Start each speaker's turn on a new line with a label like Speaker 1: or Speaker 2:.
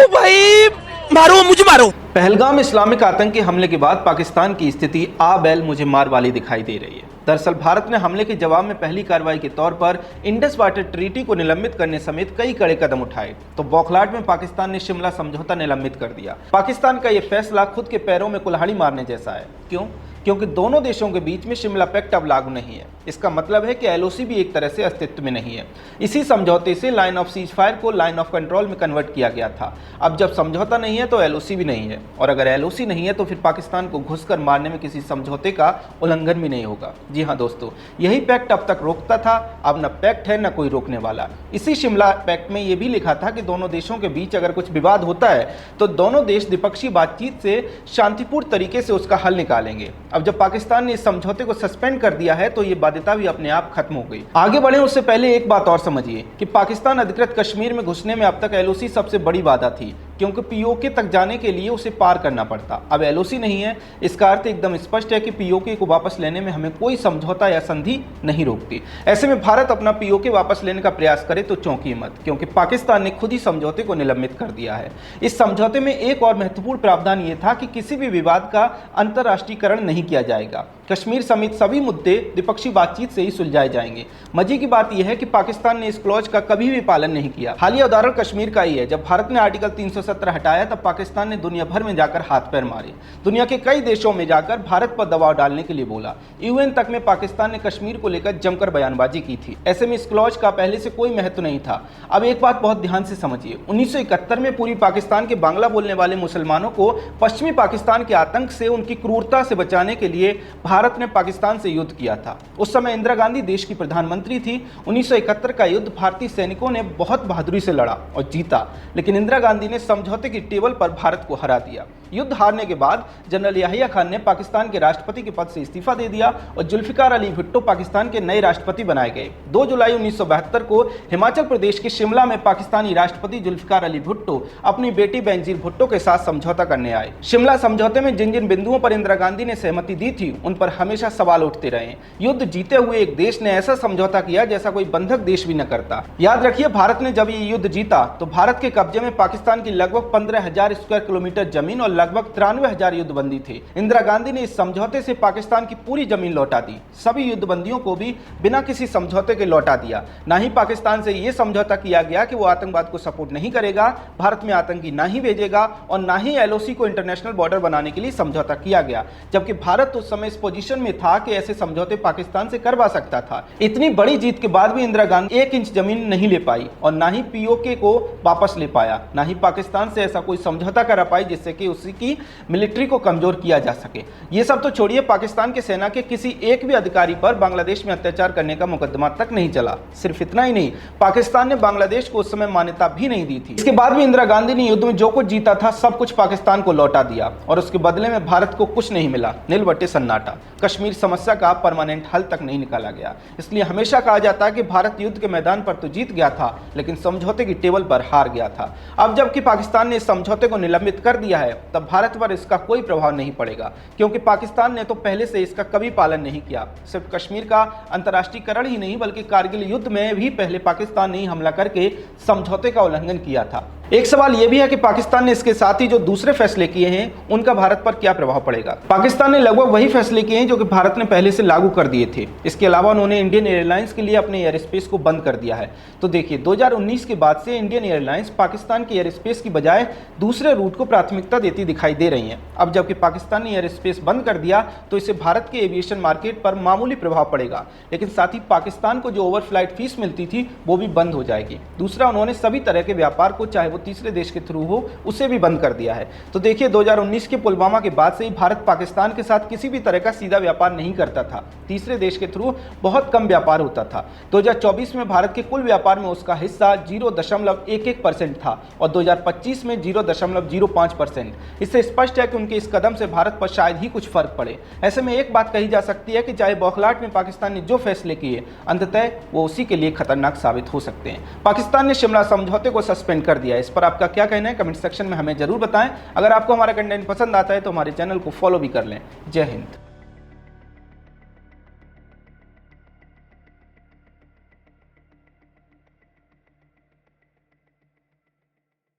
Speaker 1: भाई, मारो मुझे मारो।
Speaker 2: पहलगाम इस्लामिक आतंकी हमले के बाद पाकिस्तान की स्थिति आ बैल मुझे मार वाली दिखाई दे रही है। दरअसल भारत ने हमले के जवाब में पहली कार्रवाई के तौर पर इंडस वाटर ट्रीटी को निलंबित करने समेत कई कड़े कदम उठाए, तो बौखलाहट में पाकिस्तान ने शिमला समझौता निलंबित कर दिया। पाकिस्तान का यह फैसला खुद के पैरों में कुल्हाड़ी मारने जैसा है। क्यों? क्योंकि दोनों देशों के बीच में शिमला पैक्ट अब लागू नहीं है। इसका मतलब है कि एलओसी भी एक तरह से अस्तित्व में नहीं है। इसी समझौते से लाइन ऑफ सीज फायर को लाइन ऑफ कंट्रोल में कन्वर्ट किया गया था। अब जब समझौता नहीं है तो एलओसी भी नहीं है, और अगर एलओसी नहीं है तो फिर पाकिस्तान को घुसकर मारने में किसी समझौते का उल्लंघन भी नहीं होगा। जी हाँ दोस्तों, यही पैक्ट अब तक रोकता था, अब न पैक्ट है न कोई रोकने वाला। इसी शिमला पैक्ट में यह भी लिखा था कि दोनों देशों के बीच अगर कुछ विवाद होता है तो दोनों देश द्विपक्षीय बातचीत से शांतिपूर्ण तरीके से उसका हल निकालेंगे। अब जब पाकिस्तान ने इस समझौते को सस्पेंड कर दिया है तो ये बाध्यता भी अपने आप खत्म हो गई। आगे बढ़े उससे पहले एक बात और समझिए कि पाकिस्तान अधिकृत कश्मीर में घुसने में अब तक एलओसी सबसे बड़ी बाधा थी, क्योंकि पीओके तक जाने के लिए उसे पार करना पड़ता। अब एलओसी नहीं है, इसका अर्थ एकदम स्पष्ट है कि पीओके को वापस लेने में हमें कोई समझौता या संधि नहीं रोकती। ऐसे में भारत अपना पीओके वापस लेने का प्रयास करे तो चौंकिए मत, क्योंकि पाकिस्तान ने खुद ही समझौते को निलंबित कर दिया है। इस समझौते में एक और महत्वपूर्ण प्रावधान यह था कि किसी भी विवाद का अंतर्राष्ट्रीयकरण नहीं किया जाएगा। कश्मीर समेत सभी मुद्दे द्विपक्षीय बातचीत से ही सुलझाए जाएंगे। मजे की बात यह है कि पाकिस्तान ने इस क्लॉज का कभी भी पालन नहीं किया। हालिया उदाहरण कश्मीर का ही है। जब भारत ने आर्टिकल 370 हटाया तब पाकिस्तान ने दुनिया भर में जाकर हाथ पैर मारे, दुनिया के कई देशों में जाकर भारत पर दबाव डालने के लिए बोला। यूएन तक में पाकिस्तान ने कश्मीर को लेकर जमकर बयानबाजी की थी। ऐसे में इस क्लॉज का पहले से कोई महत्व नहीं था। अब एक बात बहुत ध्यान से समझिए, 1971 में पूरी पाकिस्तान के बांग्ला बोलने वाले मुसलमानों को पश्चिमी पाकिस्तान के आतंक से, उनकी क्रूरता से बचाने के लिए भारत ने पाकिस्तान से युद्ध किया था। उस समय इंदिरा गांधी देश की प्रधानमंत्री थी। 1971 का युद्ध भारतीय सैनिकों ने बहुत बहादुरी से लड़ा और जीता, लेकिन इंदिरा गांधी ने समझौते की टेबल पर भारत को हरा दिया। युद्ध हारने के बाद जनरल याहिया खान ने पाकिस्तान के राष्ट्रपति के पद से इस्तीफा दे दिया और जुल्फिकार अली भुट्टो पाकिस्तान के नए राष्ट्रपति बनाए गए। 2 जुलाई 1972 को हिमाचल प्रदेश के शिमला में पाकिस्तानी राष्ट्रपति जुल्फिकार अली भुट्टो अपनी बेटी बेनजीर भुट्टो के साथ समझौता करने आए। शिमला समझौते में जिन जिन बिंदुओं पर इंदिरा गांधी ने सहमति दी थी उन पर हमेशा सवाल उठते रहे। युद्ध जीते हुए एक देश ने ऐसा समझौता किया जैसा कोई बंधक देश भी न करता। याद रखिए, भारत ने जब ये युद्ध जीता तो भारत के कब्जे में पाकिस्तान की लगभग 15,000 स्क्वायर किलोमीटर जमीन और लगभग 93,000 युद्धबंदी थे। इंदिरा गांधी ने इस समझौते से पाकिस्तान की पूरी जमीन लौटा दी। सभी युद्धबंदियों को भी बिना किसी समझौते के लौटा दिया। ना ही पाकिस्तान से यह समझौता किया गया कि वो आतंकवाद को सपोर्ट नहीं करेगा, भारत में आतंकी ना ही भेजेगा, और ना ही एलओसी को इंटरनेशनल बॉर्डर बनाने के लिए समझौता किया गया, जबकि भारत उस समय इस पोजीशन में था कि ऐसे समझौते पाकिस्तान से करवा सकता था। इतनी बड़ी जीत के बाद भी इंदिरा गांधी 1 इंच जमीन नहीं ले पाई और ना ही पीओके को वापस ले पाया, ना ही पाकिस्तान से ऐसा कोई समझौता करा पाई जिससे कि उसी की मिलिट्री को कमजोर किया जा सके। ये सब तो छोड़िए, पाकिस्तान के सेना के किसी एक भी अधिकारी पर बांग्लादेश में अत्याचार करने का मुकदमा तक नहीं चला। सिर्फ इतना ही नहीं, पाकिस्तान ने बांग्लादेश को उस समय मान्यता भी नहीं दी थी। इसके बाद भी इंदिरा गांधी ने युद्ध में जो कुछ जीता था सब कुछ पाकिस्तान को लौटा दिया और उसके बदले में भारत को कुछ नहीं मिला, नील बट्टे सन्नाटा। कश्मीर समस्या का परमानेंट हल तक नहीं निकाला गया। इसलिए हमेशा कहा जाता है कि भारत युद्ध के मैदान पर तो जीत गया था लेकिन समझौते की टेबल पर हार गया था। अब जबकि पाकिस्तान ने इस समझौते को निलंबित कर दिया है तब भारत पर इसका कोई प्रभाव नहीं पड़ेगा, क्योंकि पाकिस्तान ने तो पहले से इसका कभी पालन नहीं किया। सिर्फ कश्मीर का अंतर्राष्ट्रीयकरण ही नहीं बल्कि कारगिल युद्ध में भी पहले पाकिस्तान ने ही हमला करके समझौते का उल्लंघन किया था। एक सवाल यह भी है कि पाकिस्तान ने इसके साथ ही जो दूसरे फैसले किए हैं उनका भारत पर क्या प्रभाव पड़ेगा। पाकिस्तान ने लगभग वही फैसले किए हैं जो कि भारत ने पहले से लागू कर दिए थे। इसके अलावा उन्होंने इंडियन एयरलाइंस के लिए अपने एयर स्पेस को बंद कर दिया है। तो देखिए, 2019 के बाद से इंडियन एयरलाइंस पाकिस्तान के एयर स्पेस की बजाय दूसरे रूट को प्राथमिकता देती दिखाई दे रही है। अब जबकि पाकिस्तान ने एयर स्पेस बंद कर दिया तो इससे भारत के एविएशन मार्केट पर मामूली प्रभाव पड़ेगा, लेकिन साथ ही पाकिस्तान को जो ओवरफ्लाइट फीस मिलती थी वो भी बंद हो जाएगी। दूसरा, उन्होंने सभी तरह के व्यापार को, चाहे वो तीसरे देश के थ्रू हो, उसे भी बंद कर दिया है। तो देखिए, 2019 के पुलवामा के बाद से ही भारत पाकिस्तान के साथ किसी भी तरह का सीधा व्यापार नहीं करता था। तीसरे देश के थ्रू बहुत कम व्यापार होता था। 2024 में भारत के कुल व्यापार में उसका हिस्सा 0.11% था और 2025 में 0.05%। इससे स्पष्ट है कि उनके इस कदम से भारत पर शायद ही कुछ फर्क पड़े। ऐसे में एक बात कही जा सकती है कि चाहे बौखलाहट में पाकिस्तान ने जो फैसले किए, अंततः वो उसी के लिए खतरनाक साबित हो सकते हैं। पाकिस्तान ने शिमला समझौते को सस्पेंड कर दिया। इस पर आपका क्या कहना है कमेंट सेक्शन में हमें जरूर बताएं। अगर आपको हमारा कंटेंट पसंद आता है तो हमारे चैनल को फॉलो भी कर लें। जय हिंद।